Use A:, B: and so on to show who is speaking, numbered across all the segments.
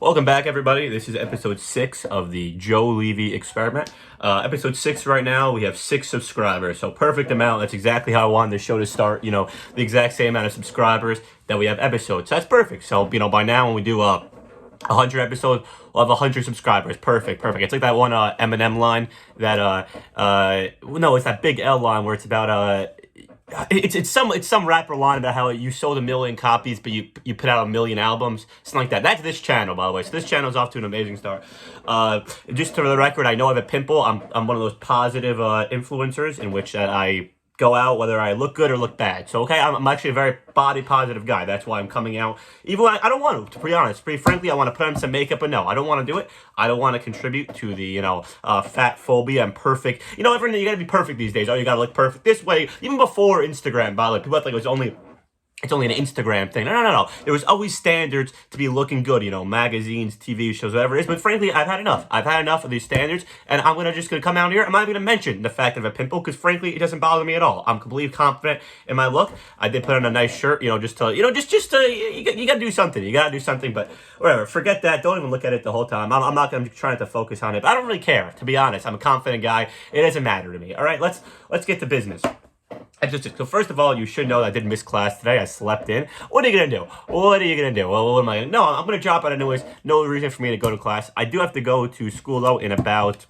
A: Welcome back, everybody. This is episode 6 of the Joe Levy experiment. Episode 6 right now, we have 6 subscribers. So perfect amount. That's exactly how I wanted the show to start. The exact same amount of subscribers that we have episodes. So that's perfect. So, by now when we do 100 episodes, we'll have 100 subscribers. Perfect. It's like that one Eminem line that, no, it's that Big L line where it's about, it's some rapper line about how you sold 1 million copies, but you put out 1 million albums, something like that. That's this channel, by the way. So this channel is off to an amazing start. Just to the record, I know I have a pimple. I'm one of those positive influencers in which I go out whether I look good or look bad. So okay, I'm actually a very body positive guy. That's why I'm coming out. Even when I don't want to be honest. Pretty frankly, I want to put on some makeup, but no, I don't want to do it. I don't want to contribute to the fat phobia. I'm perfect. Everything, you gotta be perfect these days. Oh, you gotta look perfect this way. Even before Instagram, by the way, people thought it's only an Instagram thing. No. There was always standards to be looking good, magazines, TV shows, whatever it is. But frankly, I've had enough. I've had enough of these standards, and I'm just gonna come out here. I'm not even gonna mention the fact of a pimple, because frankly, it doesn't bother me at all. I'm completely confident in my look. I did put on a nice shirt, just to, you gotta do something. You gotta do something, but whatever. Forget that. Don't even look at it the whole time. I'm not gonna try to focus on it. But I don't really care, to be honest. I'm a confident guy. It doesn't matter to me. All right, let's get to business. So first of all, you should know that I did miss class today. I slept in. What are you going to do? Well, what am I going to do? No, I'm going to drop out anyways. No reason for me to go to class. I do have to go to school, though, in about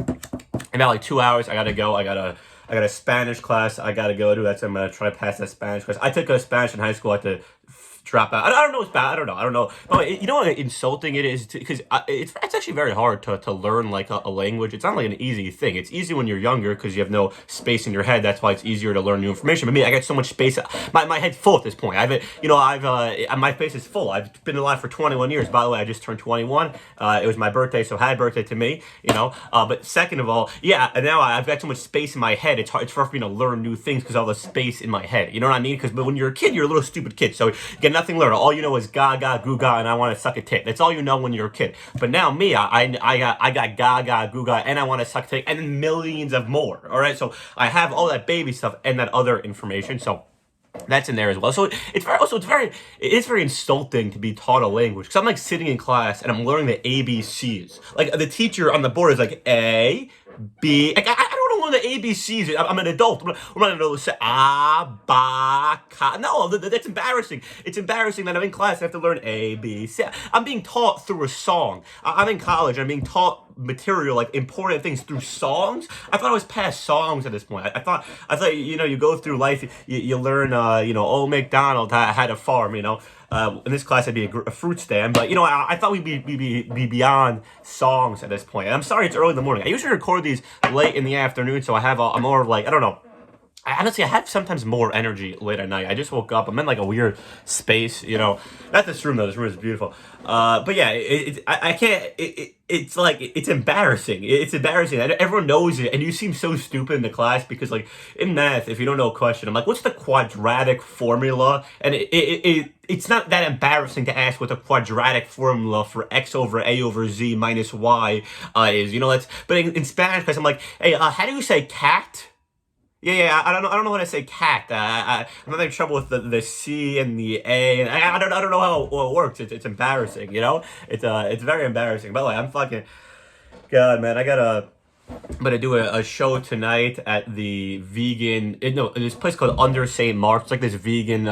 A: like 2 hours. I got to go. I got a Spanish class I got to go to. I'm going to try to pass that Spanish class. I took a Spanish in high school. I had to drop out. I don't know. It's bad. I don't know. But you know what insulting it is? Because it's actually very hard to learn like a language. It's not like an easy thing. It's easy when you're younger because you have no space in your head. That's why it's easier to learn new information. But me, I got so much space. My head's full at this point. My face is full. I've been alive for 21 years. By the way, I just turned 21. It was my birthday, so happy birthday to me. But second of all, and now I've got so much space in my head. It's hard for me to learn new things because all the space in my head. You know what I mean? Because when you're a kid, you're a little stupid kid. So you get nothing learned. All you know is gaga, googa, and I want to suck a tit. That's all you know when you're a kid. But now me, I got gaga, googa, and I want to suck a tit, and millions of more. All right, so I have all that baby stuff and that other information. So that's in there as well. So it's very insulting to be taught a language, because I'm like sitting in class and I'm learning the ABCs. Like the teacher on the board is like A, B. Like, I don't know the ABCs. I'm an adult. I'm not going to say ka. No, that's embarrassing. It's embarrassing that I'm in class and I have to learn A, B, C. I'm being taught through a song. I'm in college. I'm being taught material, like important things, through songs. I thought I was past songs at this point. I thought you go through life, you learn old MacDonald had a farm. In this class I'd be a fruit stand, but I thought we'd be beyond songs at this point. And I'm sorry it's early in the morning. I usually record these late in the afternoon, so I'm more of like, I don't know. Honestly, I have sometimes more energy late at night. I just woke up. I'm in like a weird space, Not this room though. This room is beautiful. But yeah, I can't. It's like it's embarrassing. It's embarrassing. Everyone knows it, and you seem so stupid in the class because, like, in math, if you don't know a question, I'm like, "What's the quadratic formula?" And it's not that embarrassing to ask what the quadratic formula for x over a over z minus y is. But in Spanish class, I'm like, "Hey, how do you say cat?" Yeah, I don't know how to say cat. I'm having trouble with the C and the A, and I don't know how it works. It's embarrassing, It's very embarrassing. By the way, I'm fucking God, man. I'm gonna do a show tonight at the this place called Under St. Mark's. It's like this vegan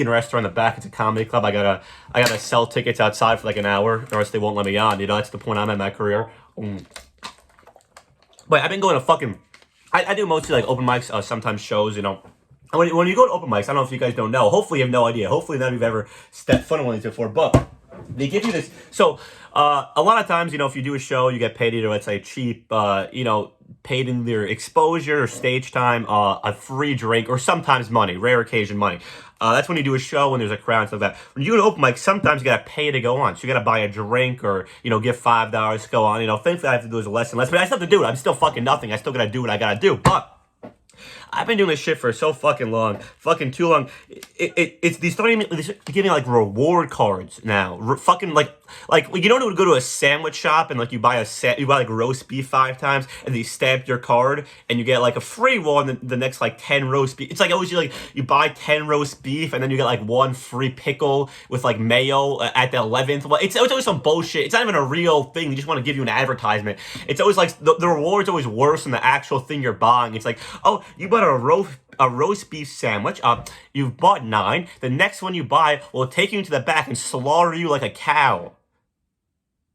A: restaurant in the back. It's a comedy club. I gotta sell tickets outside for like an hour, or else they won't let me on. That's the point I'm at in my career. But I've been going to I do mostly like open mics, sometimes shows, When you go to open mics, I don't know if you guys don't know. Hopefully you have no idea. Hopefully none of you have ever stepped foot in one of these before. But they give you this. So a lot of times, if you do a show, you get paid either, let's say, cheap, paid in their exposure or stage time, a free drink, or sometimes money, rare occasion money. That's when you do a show, when there's a crowd and stuff like that. When you do an open mic, sometimes you gotta pay to go on. So you gotta buy a drink or, give $5 to go on. Thankfully I have to do is less and less, but I still have to do it. I'm still fucking nothing. I still gotta do what I gotta do. But I've been doing this shit for so fucking long, fucking too long. It's these starting to give me like reward cards now, fucking like like you don't go to a sandwich shop and like you buy like roast beef 5 times and you stamp your card and you get like a free one the next like 10 roast beef. It's like always you buy 10 roast beef and then you get like one free pickle with like mayo at the 11th. It's always some bullshit. It's not even a real thing. They just want to give you an advertisement. It's always like the reward's always worse than the actual thing you're buying. It's like, oh, you bought a roast beef sandwich. You've bought 9. The next one you buy will take you into the back and slaughter you like a cow.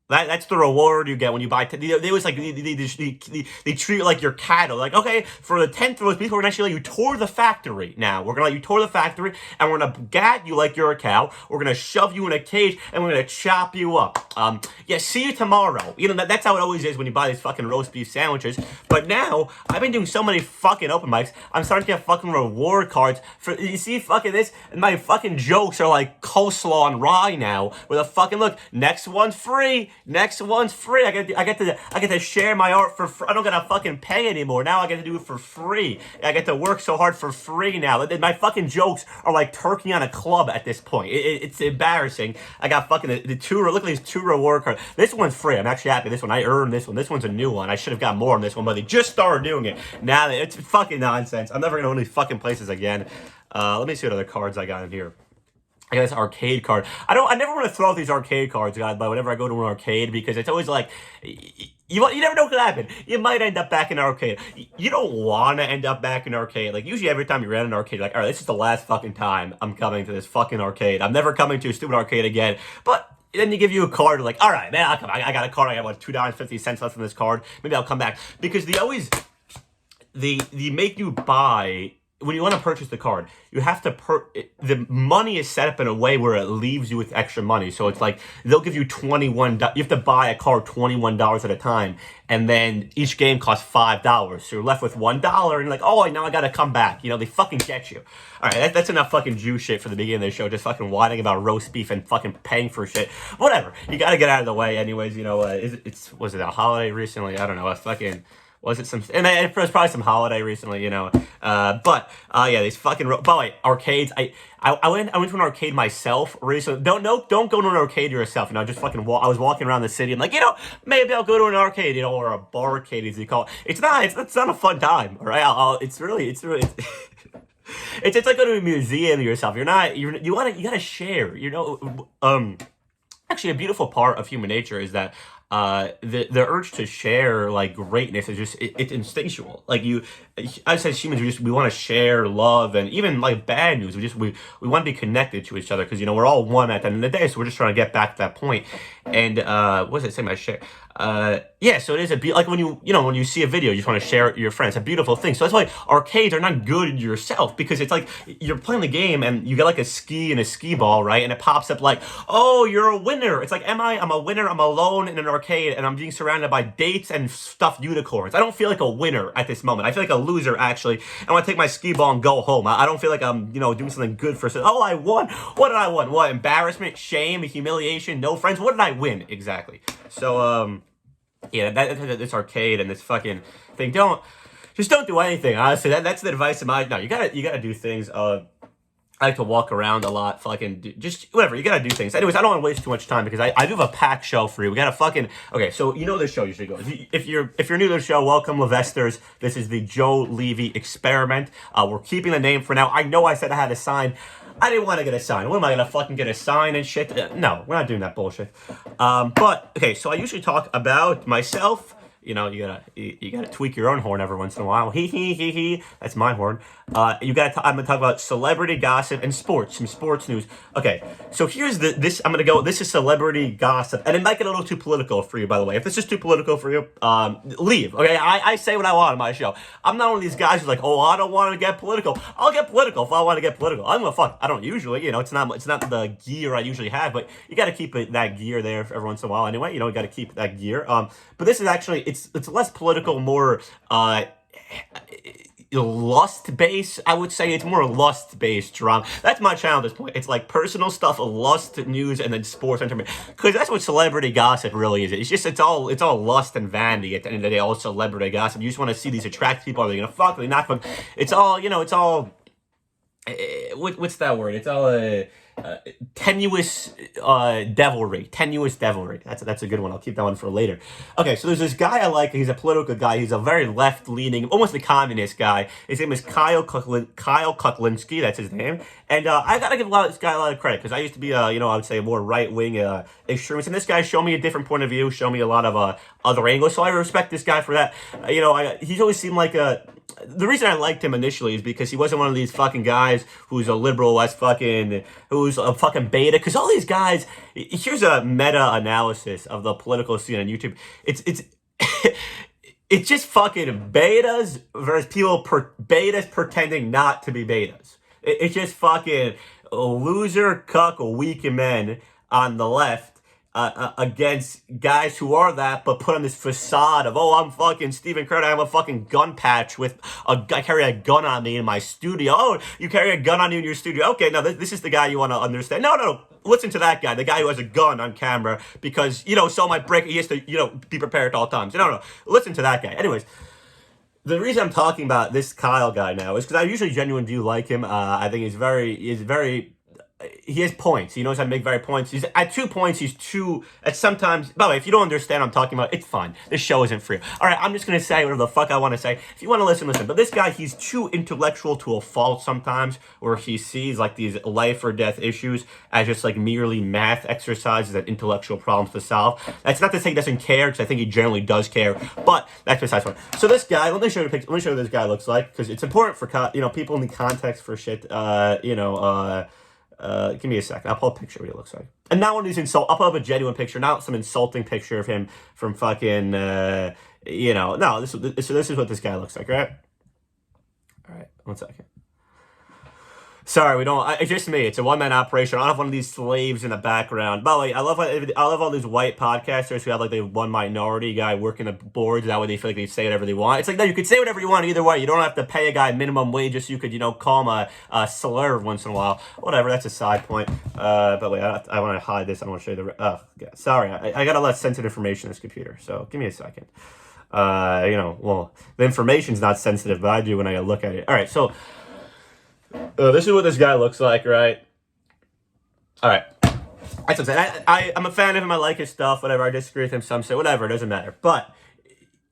A: That's the reward you get when you buy. They always like they treat you like your cattle. Like, okay, for the 10th roast beef, we're gonna actually let you tour the factory. Now we're gonna let you tour the factory, and we're gonna gat you like you're a cow. We're gonna shove you in a cage, and we're gonna chop you up. Yeah, see you tomorrow. You know that's how it always is when you buy these fucking roast beef sandwiches. But now I've been doing so many fucking open mics. I'm starting to get fucking reward cards for. You see, fucking this. My fucking jokes are like coleslaw and rye now. With a fucking look. Next one's free. Next one's free. I get to share my art for free. I don't gotta fucking pay anymore. Now I get to do it for free. I get to work so hard for free now. My fucking jokes are like turkey on a club at this point. It's embarrassing. I got fucking the 2. Look at these 2 reward cards. This one's free. I'm actually happy. This one I earned this one. This one's a new one. I should have got more on this one, but they just started doing it. Now it's fucking nonsense. I'm never gonna go to these fucking places again. Let me see what other cards I got in here. I got this arcade card. I never want to throw out these arcade cards, guys, but whenever I go to an arcade, because it's always like, you never know what could happen. You might end up back in an arcade. You don't want to end up back in an arcade. Like, usually every time you're at an arcade, you're like, all right, this is the last fucking time I'm coming to this fucking arcade. I'm never coming to a stupid arcade again. But then you give you a card, like, all right, man, I'll come. I got a card. I got, what, $2.50 left in this card. Maybe I'll come back. Because they make you buy. When you want to purchase the card, you have to the money is set up in a way where it leaves you with extra money. So it's like they'll give you $21. You have to buy a card $21 at a time, and then each game costs $5. So you're left with $1, and you're like, oh, now I gotta come back. You know, they fucking get you. All right, that's enough fucking Jew shit for the beginning of the show. Just fucking whining about roast beef and fucking paying for shit. Whatever. You gotta get out of the way, anyways. You know, was it a holiday recently? I don't know. Was it some? And it was probably some holiday recently, you know. Yeah, these fucking. By the way, arcades. I went to an arcade myself recently. Don't go to an arcade yourself. You know, just fucking. I was walking around the city. I'm like, you know, maybe I'll go to an arcade, you know, or a barcade as you call it. It's not a fun time, all right? It's really. It's like going to a museum yourself. You gotta share. You know, actually, a beautiful part of human nature is that the urge to share like greatness is just it's instinctual. Like as humans, we want to share love and even like bad news. We want to be connected to each other because you know we're all one at the end of the day. So we're just trying to get back to that point. And what was it saying? I share. Yeah, so it is like when you see a video, you just want to share it with your friends. It's a beautiful thing. So that's why arcades are not good yourself because it's like you're playing the game and you get like a ski and a skee ball, right? And it pops up like, oh, you're a winner. It's like, I'm a winner. I'm alone in an arcade and I'm being surrounded by dates and stuffed unicorns. I don't feel like a winner at this moment. I feel like a loser, actually. I want to take my skee ball and go home. I don't feel like I'm, doing something good for. Oh, I won. What did I win? What? Embarrassment, shame, humiliation, no friends. What did I win exactly? So, yeah, this arcade and this fucking thing. Don't do anything. Honestly, that's the advice of my. No, you gotta do things. I like to walk around a lot, fucking just whatever. You gotta do things. Anyways, I don't want to waste too much time because I do have a packed show for you. We gotta fucking okay. So you know this show usually goes. If you're new to the show, welcome, Levesters. This is the Joe Levy Experiment. We're keeping the name for now. I know I said I had a sign. I didn't want to get a sign. What am I gonna fucking get a sign and shit? No, we're not doing that bullshit. But okay, so I usually talk about myself. You gotta tweak your own horn every once in a while. He. That's my horn. I'm gonna talk about celebrity gossip and sports, some sports news. Okay, so here's this. I'm gonna go. This is celebrity gossip, and it might get a little too political for you, by the way. If this is too political for you, leave. Okay, I say what I want on my show. I'm not one of these guys who's like, oh, I don't want to get political. I'll get political if I want to get political. I'm gonna fuck. I don't usually. It's not the gear I usually have, but you gotta keep that gear there every once in a while. Anyway, you gotta keep that gear. But this is actually. It's less political, more lust based. I would say it's more lust based drama. That's my channel at this point. It's like personal stuff, lust news, and then sports entertainment. Because that's what celebrity gossip really is. It's all lust and vanity at the end of the day. All celebrity gossip. You just want to see these attractive people. Are they gonna fuck? Are they not fuck? It's all. It's all. What's that word? It's all. tenuous devilry. That's a good one. I'll keep that one for later. Okay, so there's this guy I like. He's a political guy. He's a very left-leaning, almost a communist guy. His name is Kyle Kulinski. That's his name. And I gotta give this guy a lot of credit because I used to be I would say a more right-wing extremist. And this guy showed me a different point of view, showed me a lot of other angles. So I respect this guy for that. He's always seemed like the reason I liked him initially is because he wasn't one of these fucking guys who's a liberal who's a fucking beta. Because all these guys, here's a meta-analysis of the political scene on YouTube. It's it's just fucking betas versus betas pretending not to be betas. It's just fucking loser, cuck, weak men on the left against guys who are that, but put on this facade of, oh, I'm fucking Stephen Curry. I have a fucking gun patch I carry a gun on me in my studio. Oh, you carry a gun on you in your studio. Okay, now this is the guy you want to understand. No. Listen to that guy, the guy who has a gun on camera because, so might break. He has to, be prepared at all times. No. Listen to that guy. Anyways. The reason I'm talking about this Kyle guy now is because I usually genuinely do like him. I think he has points. He knows how to make very points. He's at 2 points. He's too. At sometimes. By the way, if you don't understand what I'm talking about, it's fine. This show isn't free. All right, I'm just gonna say whatever the fuck I want to say. If you want to listen. But this guy, he's too intellectual to a fault sometimes, where he sees like these life or death issues as just like merely math exercises and intellectual problems to solve. That's not to say he doesn't care, because I think he generally does care. But that's besides the point. So this guy, let me show you a picture. Let me show you what this guy looks like, because it's important for people in the context for shit. Give me a second. I'll pull a picture of what he looks like. And not one of these I'll pull up a genuine picture, not some insulting picture of him from fucking, no, this is what this guy looks like, right? All right, 1 second. Sorry, we don't. It's just me. It's a one-man operation. I don't have one of these slaves in the background. By the way, I love all these white podcasters who have like the one minority guy working the boards. That way they feel like they say whatever they want. It's like, no, you could say whatever you want either way. You don't have to pay a guy minimum wage just so you could, call him a slur once in a while. Whatever. That's a side point. By the way, I want to hide this. I want to show you sorry. I got a lot of sensitive information in this computer. So give me a second. The information's not sensitive, but I do when I look at it. All right, so. This is what this guy looks like, right? All right. That's what I'm saying. I'm a fan of him. I like his stuff, whatever. I disagree with him. Some say whatever. It doesn't matter. But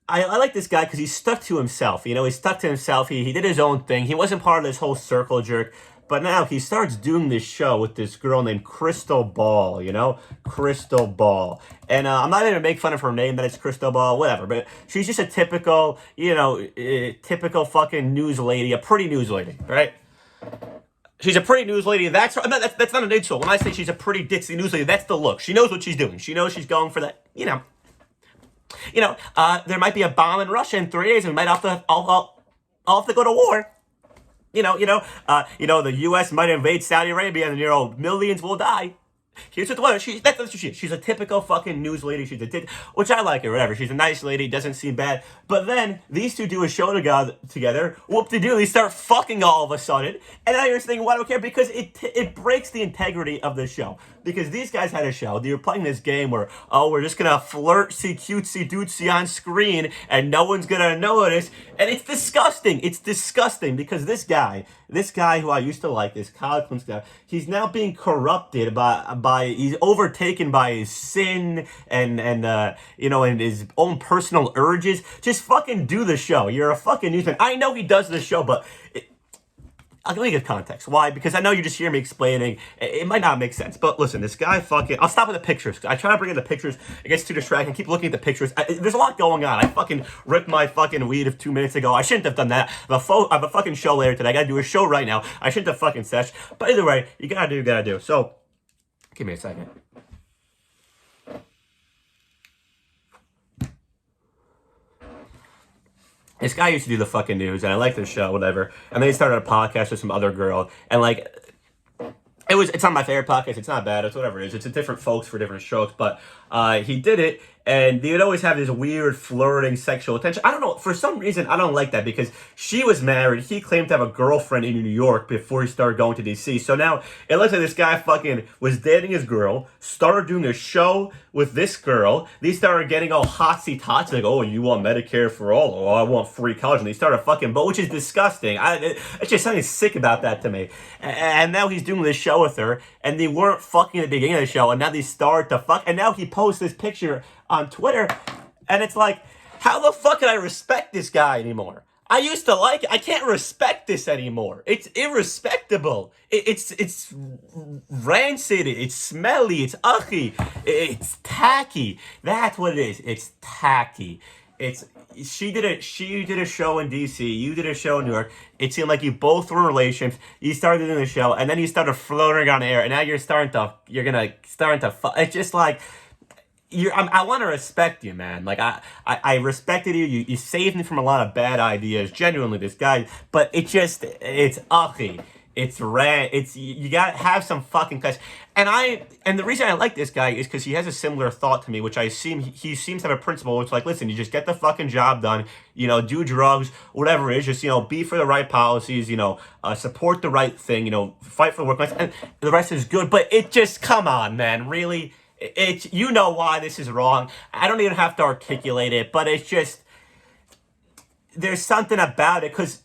A: I like this guy because he's stuck to himself. He stuck to himself. He did his own thing. He wasn't part of this whole circle jerk. But now he starts doing this show with this girl named Krystal Ball, Krystal Ball. And I'm not going to make fun of her name, that it's Krystal Ball, whatever. But she's just a typical, typical fucking news lady, a pretty news lady, right? She's a pretty news lady. That's not an insult. When I say she's a pretty ditzy news lady, that's the look. She knows what she's doing. She knows she's going for that. There might be a bomb in Russia in 3 days, and we might have to all have to go to war. The U.S. might invade Saudi Arabia, and millions will die. Here's what the weather. That's what she is. She's a typical fucking news lady. Which I like her, whatever. She's a nice lady, doesn't seem bad. But then these two do a show together. Whoop-de-doo, they start fucking all of a sudden. And now you're thinking, why do I care? Because it breaks the integrity of the show. Because these guys had a show. They were playing this game where, we're just gonna flirt, see cutesy dootsy on screen, and no one's gonna notice. And it's disgusting. It's disgusting because this guy who I used to like, this Kyle Kulinski guy, he's now being corrupted he's overtaken by his sin and his own personal urges. Just fucking do the show. You're a fucking newsman. I know he does this show, but I'll give you context. Why? Because I know you just hear me explaining. It might not make sense. But listen, this guy I'll stop with the pictures. I try to bring in the pictures. It gets too distracting. Keep looking at the pictures. There's a lot going on. I fucking ripped my fucking weed of 2 minutes ago. I shouldn't have done that. I have a fucking show later today. I gotta do a show right now. I shouldn't have fucking sesh. But either way, you gotta do. So, give me a second. This guy used to do the fucking news, and I liked the show, whatever. And then he started a podcast with some other girl, and it's not my favorite podcast. It's not bad. It's whatever it is. It's a different folks for different strokes, but he did it, And they would always have this weird flirting sexual attention. I don't know. For some reason, I don't like that because she was married. He claimed to have a girlfriend in New York before he started going to DC. So now it looks like this guy fucking was dating his girl, started doing a show with this girl. They started getting all hotsy-totsy, like, oh, you want Medicare for all? Oh, I want free college. And they started fucking, but which is disgusting. It's just something sick about that to me. And now he's doing this show with her, and they weren't fucking at the beginning of the show, and now they start to fuck. And now he posts this picture on Twitter, and it's like, how the fuck can I respect this guy anymore? I used to like it. I can't respect this anymore. It's irrespectable. It's rancid. It's smelly. It's ugly. It's tacky. That's what it is. It's tacky. She did a show in DC. You did a show in New York. It seemed like you both were in relationships. You started doing the show, and then you started floating on air, and now you're starting to it's just like, I want to respect you, man. Like, I respected you. You saved me from a lot of bad ideas. Genuinely, this guy. But it's ugly. It's red. You gotta have some fucking class. And the reason I like this guy is because he has a similar thought to me, which he seems to have a principle. Which, like, listen, you just get the fucking job done. Do drugs, whatever it is. Just be for the right policies. Support the right thing. Fight for the workplace, and the rest is good. But it just, come on, man, really. You know why this is wrong. I don't even have to articulate it, but it's just, there's something about it, because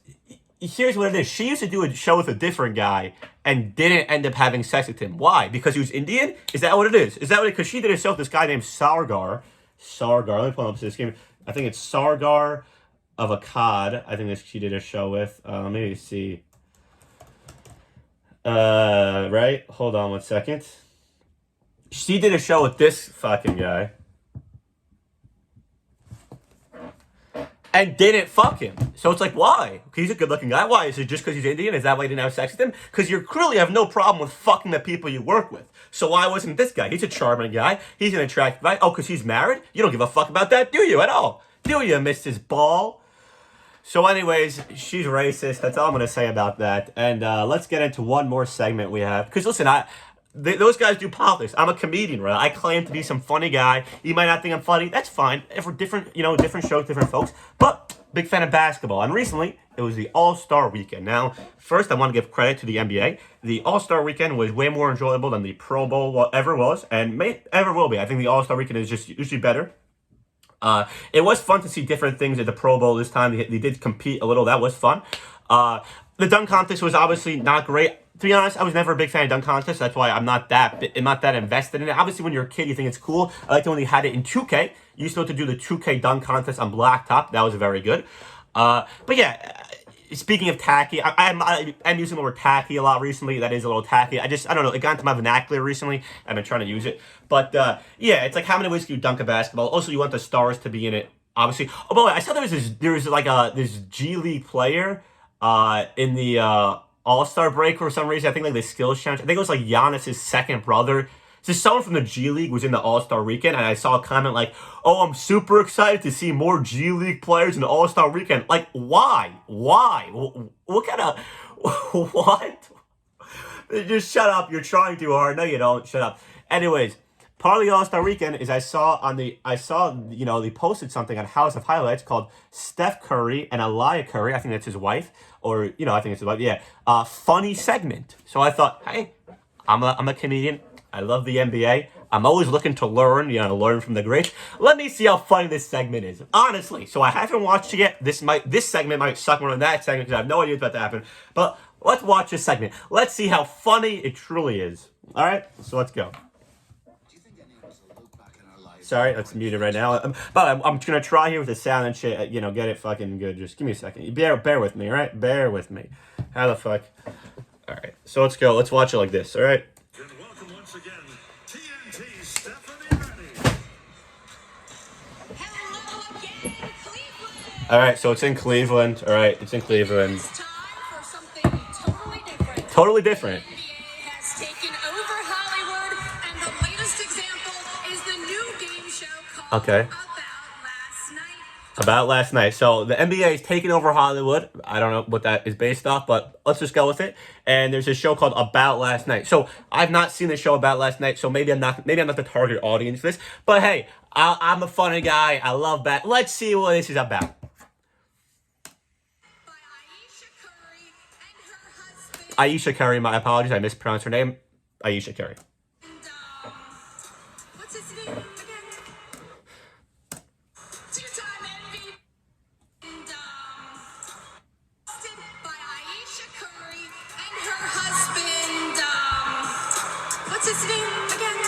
A: here's what it is. She used to do a show with a different guy and didn't end up having sex with him. Why? Because he was Indian? Is that what it is? Because she did a show with this guy named Sargar. Let me pull up this game. I think it's Sargar of Akkad. I think she did a show with. Let me see. Right? Hold on one second. She did a show with this fucking guy and didn't fuck him. So it's like, why? He's a good-looking guy. Why? Is it just because he's Indian? Is that why you didn't have sex with him? Because you clearly have no problem with fucking the people you work with. So why wasn't this guy? He's a charming guy. He's an attractive guy. Oh, because he's married? You don't give a fuck about that, do you, at all? Do you, Mrs. Ball? So anyways, she's racist. That's all I'm going to say about that. And let's get into one more segment we have. Because listen, those guys do politics. I'm a comedian, right? I claim to be some funny guy. You might not think I'm funny. That's fine. For different shows, different folks. But big fan of basketball. And recently, it was the All-Star Weekend. Now, first, I want to give credit to the NBA. The All-Star Weekend was way more enjoyable than the Pro Bowl ever was, and ever will be. I think the All-Star Weekend is just usually better. It was fun to see different things at the Pro Bowl this time. They did compete a little. That was fun. The dunk contest was obviously not great. To be honest, I was never a big fan of dunk contests. That's why I'm not that invested in it. Obviously, when you're a kid, you think it's cool. I liked it when they had it in 2K. You used to be able to do the 2K dunk contest on blacktop. That was very good. But yeah, speaking of tacky, I'm using the word tacky a lot recently. That is a little tacky. I don't know. It got into my vernacular recently. I've been trying to use it. But yeah, it's like, how many ways can you dunk a basketball? Also, you want the stars to be in it, obviously. Oh, by the way, I saw there was this G League player in the All-Star break for some reason. I think like the skills challenge. I think it was like Giannis's second brother. So someone from the G League was in the All-Star Weekend, and I saw a comment like, "Oh, I'm super excited to see more G League players in the All-Star Weekend." Like, why? Why? What kind of what? Just shut up. You're trying too hard. No, you don't. Shut up. Anyways, part of the All-Star Weekend is I saw they posted something on House of Highlights called Steph Curry and Elia Curry. I think that's his wife. Or, I think it's about, funny segment. So I thought, hey, I'm a comedian. I love the NBA. I'm always looking to learn, learn from the greats. Let me see how funny this segment is. Honestly, so I haven't watched it yet. This segment might suck more than that segment because I have no idea what's about to happen. But let's watch this segment. Let's see how funny it truly is. All right, so let's go. Sorry, that's muted right now. But I'm just going to try here with the sound and shit, get it fucking good. Just give me a second. Bear with me, all right? Bear with me. How the fuck? All right, so let's go. Let's watch it like this, all right?
B: And welcome once again, TNT Stephanie Ready.
C: Hello again, Cleveland.
A: All right, so it's in Cleveland. All right, it's in Cleveland.
C: It's time for something totally different.
A: Totally different.
C: NBA has taken over Hollywood, and the latest example is the new game show called
A: Okay. About Last Night. So the NBA is taking over Hollywood. I don't know what that is based off, but let's just go with it. And there's a show called About Last Night. So I've not seen the show About Last Night, so maybe I'm not the target audience for this. But hey, I'm a funny guy. I love that. Let's see what this is about.
C: By Aisha Curry and her husband.
A: Aisha Curry, my apologies. I mispronounced her name. Aisha Curry.
C: And, what's his name again? Two-time MVP. And, hosted by Aisha Curry and her husband, what's his name again?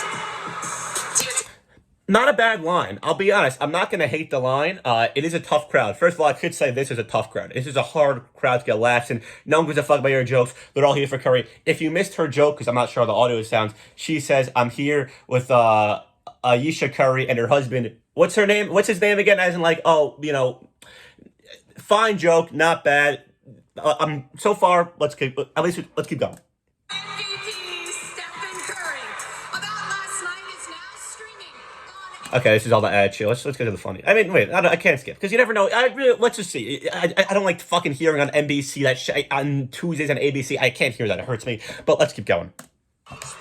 A: Not a bad line. I'll be honest. I'm not going to hate the line. It is a tough crowd. First of all, I could say this is a tough crowd. This is a hard crowd to get laughs in. No one gives a fuck about your jokes. They're all here for Curry. If you missed her joke, because I'm not sure how the audio sounds, she says, I'm here with Aisha Curry and her husband. What's her name? What's his name again? As in like, oh, you know, fine joke, not bad. So far, let's keep going.
C: MVP Stephen Curry. About last night is now streaming on.
A: Okay, this is all the ad shit. Let's get to the funny. I mean, wait, I can't skip because you never know. Let's just see. I don't like fucking hearing on NBC that shit on Tuesdays on ABC. I can't hear that. It hurts me. But let's keep going.
C: HBO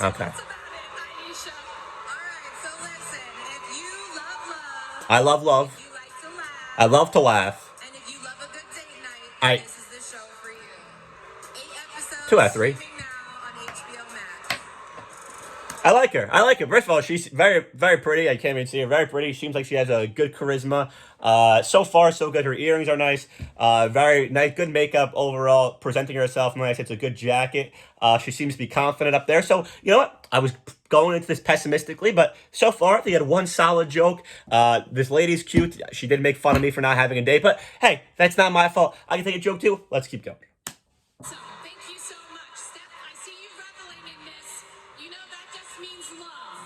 C: Max.
A: Okay.
C: That's about it, Aisha. All right, so listen. If you love love,
A: I love love.
C: you like to laugh,
A: I love to laugh.
C: and if you love a good date night,
A: I-
C: this is the show for you. 8 episodes
A: 2 out of 3.
C: streaming now on HBO Max.
A: I like her. First of all, she's very, very pretty. I can't even see her. Very pretty. Seems like she has a good charisma. So far, so good. Her earrings are nice. Very nice, good makeup overall. Presenting herself nice. It's a good jacket. She seems to be confident up there. So, you know what? I was going into this pessimistically, but so far, they had one solid joke. This lady's cute. She did make fun of me for not having a date, but hey, that's not my fault. I can take a joke too. Let's keep going.
C: So, thank you so much, Steph. I see you reveling in this. You know that just means love.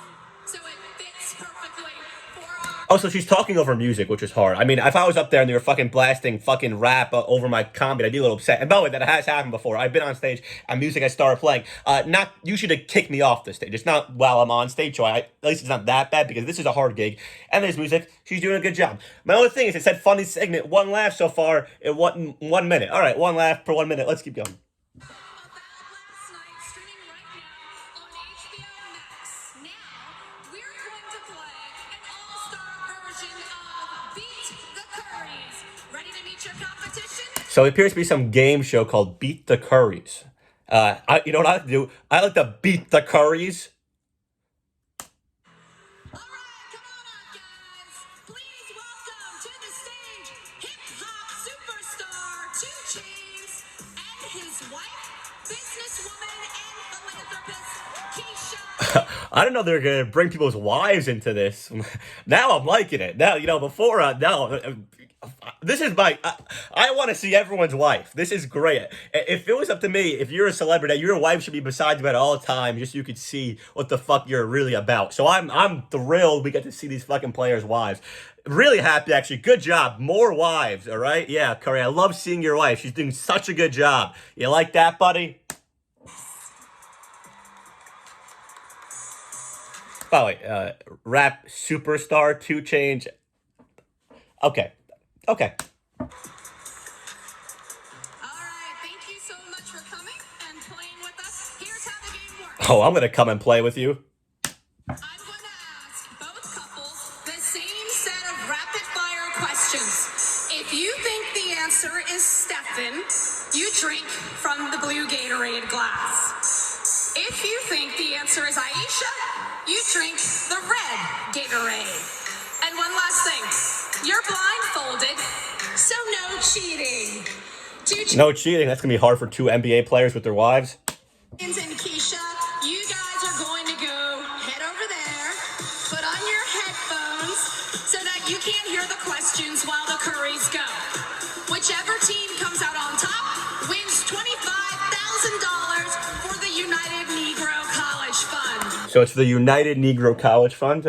C: So it fits perfectly for our.
A: Also, she's talking over music, which is hard. I mean, if I was up there and they were fucking blasting fucking rap over my comedy, I'd be a little upset. And by the way, that has happened before. I've been on stage and music has started playing. Not usually to kick me off the stage. It's not while I'm on stage, so at least it's not that bad because this is a hard gig. And there's music. She's doing a good job. My only thing is, it said funny segment, 1 laugh so far in 1 minute. All right, 1 laugh per 1 minute. Let's keep going.
C: About last night, streaming right now on HBO Max. Now, we're going to play an all-star version of Beat the Currys. Ready to meet your competition?
A: So it appears to be some game show called Beat the Currys. You know what I like to do? I like to beat the Currys.
C: All right, come on up, guys. Please welcome to the stage hip-hop superstar 2 Chainz and his wife, businesswoman and philanthropist Keisha.
A: I didn't know they were gonna bring people's wives into this. Now I'm liking it. Now, you know, before this is my. I want to see everyone's wife. This is great. If it was up to me, if you're a celebrity, your wife should be beside you at all times, just so you could see what the fuck you're really about. So I'm thrilled we get to see these fucking players' wives. Really happy, actually. Good job. More wives, all right? Yeah, Curry, I love seeing your wife. She's doing such a good job. You like that, buddy? By the way, rap superstar 2 Chainz. Okay.
C: All right, thank you so much for coming and playing with us. Here's how the game works.
A: Oh, I'm gonna come and play with you.
C: I'm going to ask both couples the same set of rapid-fire questions. If you think the answer is Stephen, you drink from the blue Gatorade glass. If you think the answer is Aisha, you drink the red Gatorade. And one last thing, you're blindfolded, so no cheating.
A: No cheating. That's gonna be hard for 2 NBA players with their wives.
C: And Keisha, you guys are going to go head over there, put on your headphones so that you can't hear the questions while the Currys go. Whichever team comes out on top wins $25,000 for the United Negro College Fund.
A: So it's the United Negro College Fund.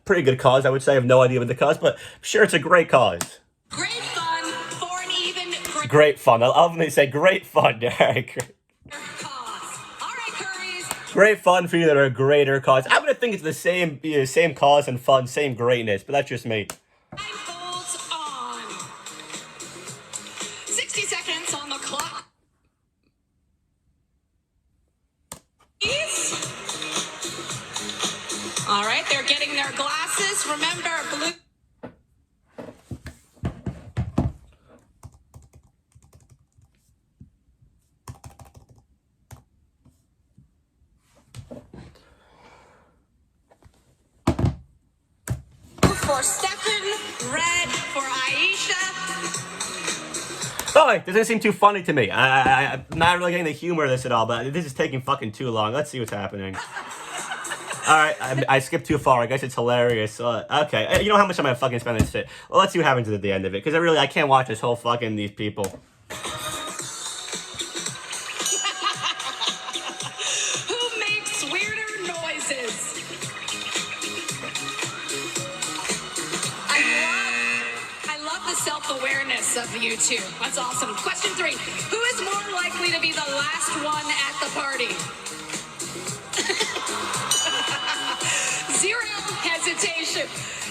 A: Pretty good cause, I would say. I have no idea what the cause, but I'm sure it's a great cause.
C: Great fun for an even
A: Great fun. I love when they say great fun. All right, great.
C: cause. All right, Currys.
A: Great fun for you that are a greater cause. I'm gonna think it's the same cause and fun, same greatness, but that's just me.
C: Blindfolds on. 60 seconds on the clock. Please. All right, they're getting their glasses. Remember, blue. For Stephen, red for Aisha.
A: Oh, it doesn't seem too funny to me. I'm not really getting the humor of this at all, but this is taking fucking too long. Let's see what's happening. All right, I skipped too far. I guess it's hilarious. Okay, you know how much I'm gonna fucking spend on this shit. Well, let's see what happens at the end of it, because I can't watch this whole fucking these people.
C: Who makes weirder noises? I love the self-awareness of you two. That's awesome. Question 3. Who is more likely to be the last one at the party? Zero hesitation.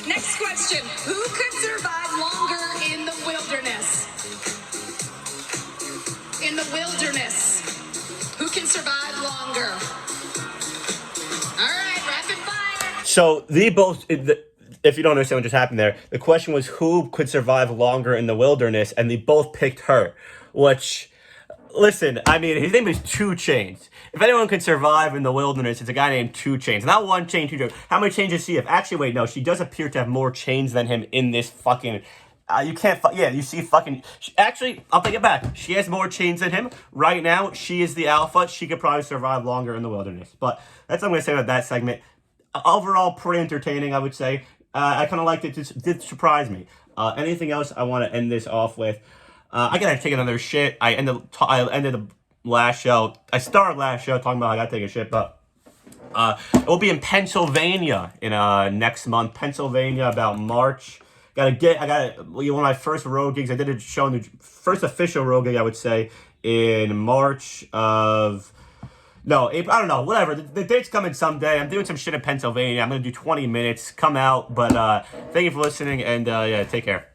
C: Next question. Who could survive longer in the wilderness? In the wilderness. Who can survive longer? All right, rapid fire.
A: So if you don't understand what just happened there, the question was who could survive longer in the wilderness, and they both picked her, which, listen, I mean, his name is 2 Chainz. If anyone could survive in the wilderness, it's a guy named 2 Chainz. Not 1 chain, 2 chains. How many chains does she have? Actually, wait, no, she does appear to have more chains than him in this fucking... you can't... you see fucking... Actually, I'll take it back. She has more chains than him. Right now, she is the alpha. She could probably survive longer in the wilderness. But that's what I'm going to say about that segment. Overall, pretty entertaining, I would say. I kind of liked it. It did surprise me. Anything else I want to end this off with? I gotta take another shit. I ended the last show. I started last show talking about I gotta take a shit, but it will be in Pennsylvania in next month. Pennsylvania about March. I got one of my first road gigs. I did a show in the first official road gig, I would say, in March of. No, April, I don't know, whatever. The date's coming someday. I'm doing some shit in Pennsylvania. I'm going to do 20 minutes. Come out. But thank you for listening, and yeah, take care.